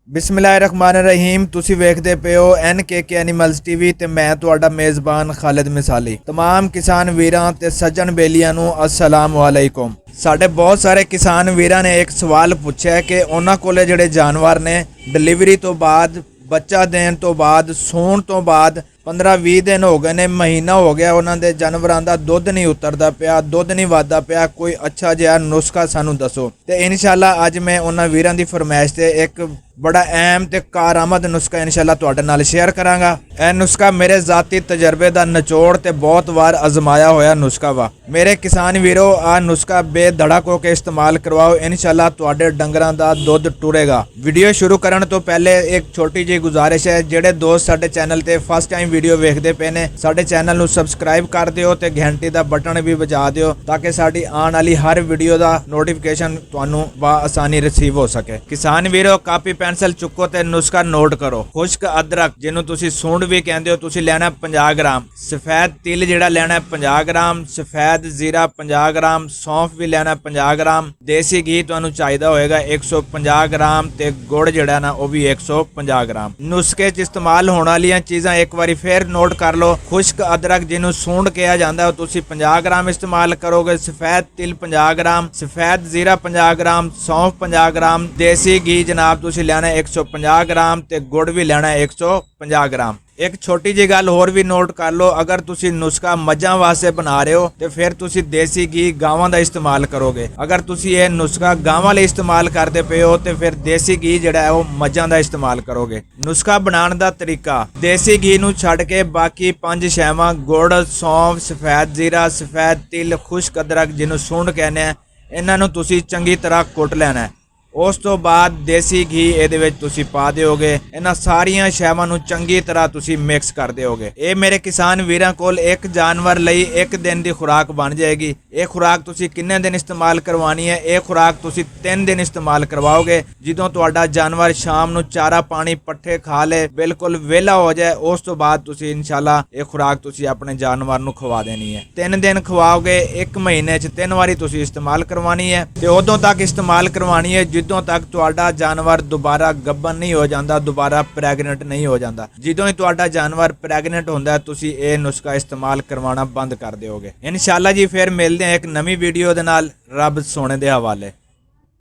बिस्मिल्लाहिर्रहमानिर्रहीम तुसी वेखदे पे हो NKK एनिमल्स टीवी ते मैं तुहाडा मेज़बान खालिद मिसाली। तमाम किसान वीरां ते सज्जन बेलियां नूं अस्सलाम वालेकुम। साडे बहुत सारे किसान वीरां ने एक सवाल पुछया कि उन्हां कोले जिहड़े जानवर ने डिलीवरी तो बाद बच्चा देण तो बाद सूण तो बाद 15-20 दिन हो गए ने, महीना हो गया उन्हां दे जानवरां दा दुੱਧ नहीं उतरदा पिया, दुੱਧ नहीं वधदा पिया। कोई अच्छा जिहा नुस्खा सानू दसो ते इंशाअल्लाह अज मैं उन्हां वीरां दी फरमाइश ते एक बड़ा अहम ते कारामद नुस्खा इंशाअल्लाह तुहाडे नाल शेयर करांगा। यह नुस्खा मेरे जाती तजर्बे दा निचोड़ ते बहुत बार आजमाया होया नुस्खा वा। मेरे किसान वीरो आ नुस्खा बेधड़क होकर इस्तेमाल करवाओ, इंशाअल्लाह तुहाडे डंगरां दा दुੱਧ टुरेगा। वीडियो शुरू करन तो पहले एक छोटी जी गुजारिश है, जेड़े दोस्त साडे चैनल ते फर्स्ट टाइम वीडियो वेखदे पे ने साडे चैनल नूं सबसक्राइब कर दिओ ते घंटी दा बटन भी बजा दिओ ताकि साडी आने वाली हर वीडियो दा नोटिफिकेशन तुहानूं आसानी रिसीव हो सके। किसान वीरो कापी पेंसिल चुको ते नुस्खा नोट करो। खुश्क अदरक जिन्हों तुसी सूंड भी कहंदे हो तुसी लेना 50 ग्राम, सफेद तिल जिहड़ा लेना 50 ग्राम, सफेद जीरा 50 ग्राम, सौंफ भी लेना 50 ग्राम, देसी घी तुहानूं चाहिदा होएगा 150 ग्राम ते गुड़ जिहड़ा ना वो भी 150 ग्राम। नुस्खे च इस्तेमाल होने वाली चीज़ां एक बारी फिर नोट कर लो। खुश्क अदरक जिन्हों सूंड कहा जाता है तुसी 50 ग्राम इस्तेमाल करोगे, सफेद तिल 50 ग्राम, सफेद जीरा 50 ग्राम, सौंफ 50 ग्राम, देसी घी जनाब तुसी लेना 150 ग्राम ते गुड़ भी लेना 150 ग्राम। एक छोटी जी गल होर भी नोट कर लो, अगर तुसी नुस्खा मज्जां वास्ते बना रहे हो तो फिर तुसी देसी घी गावां दा इस्तेमाल करोगे। अगर तुसी ये नुस्खा गावां लई इस्तेमाल करते पे हो तो फिर देसी घी जिहड़ा है वो मज्जां दा इस्तेमाल करोगे। नुस्खा बनाने दा तरीका, देसी घी नूं छड्ड के बाकी 5 शैवां गुड़, सौंफ, सफेद जीरा, सफेद तिल, खुश्क अदरक जिन्हों सूंड कहने हैं, इन्हां नूं तुसी चंगी तरह कुट लेना है। उस तो बाद देसी घी ਇਹਦੇ ਵਿੱਚ ਤੁਸੀਂ ਪਾ ਦਿਓਗੇ। ਇਹਨਾਂ ਸਾਰੀਆਂ ਸ਼ੈਵਾਂ ਨੂੰ ਚੰਗੀ ਤਰ੍ਹਾਂ ਤੁਸੀਂ ਮਿਕਸ ਕਰ ਦਿਓਗੇ। ਇਹ ਮੇਰੇ ਕਿਸਾਨ ਵੀਰਾਂ ਕੋਲ ਇੱਕ ਜਾਨਵਰ ਲਈ ਇੱਕ ਦਿਨ ਦੀ ਖੁਰਾਕ ਬਣ ਜਾਏਗੀ। ਇਹ ਖੁਰਾਕ ਤੁਸੀਂ ਕਿੰਨੇ ਦਿਨ ਇਸਤੇਮਾਲ ਕਰਵਾਉਣੀ ਹੈ? ਇਹ ਖੁਰਾਕ ਤੁਸੀਂ 3 ਦਿਨ ਇਸਤੇਮਾਲ ਕਰਵਾਓਗੇ। ਜਦੋਂ ਤੁਹਾਡਾ ਜਾਨਵਰ ਸ਼ਾਮ ਨੂੰ ਚਾਰਾ ਪਾਣੀ ਪੱਠੇ ਖਾ ਲੇ, ਬਿਲਕੁਲ ਵਿਹਲਾ ਹੋ ਜਾਏ, ਉਸ ਤੋਂ ਬਾਅਦ ਤੁਸੀਂ ਇਨਸ਼ਾਅੱਲਾ ਇਹ ਖੁਰਾਕ ਤੁਸੀਂ ਆਪਣੇ ਜਾਨਵਰ ਨੂੰ ਖਵਾ ਦੇਣੀ ਹੈ। 3 ਦਿਨ ਖਵਾਓਗੇ, 1 ਮਹੀਨੇ 'ਚ 3 ਵਾਰੀ ਤੁਸੀਂ ਇਸਤੇਮਾਲ ਕਰਵਾਉਣੀ ਹੈ ਤੇ ਉਦੋਂ ਤੱਕ ਇਸਤੇਮਾਲ ਕਰਵਾਉਣੀ ਹੈ ਜਦੋਂ तक तुहाडा जानवर दोबारा गब्बन नहीं हो जाता, दोबारा प्रैगनेंट नहीं हो जाता। जिदों ही तुहाडा जानवर प्रैगनेंट होंदा तुसी ये नुस्खा इस्तेमाल करवाना बंद कर दोगे। इंशाअल्लाह जी फिर मिलते हैं एक नवी वीडियो दे नाल। रब सोने दे हवाले।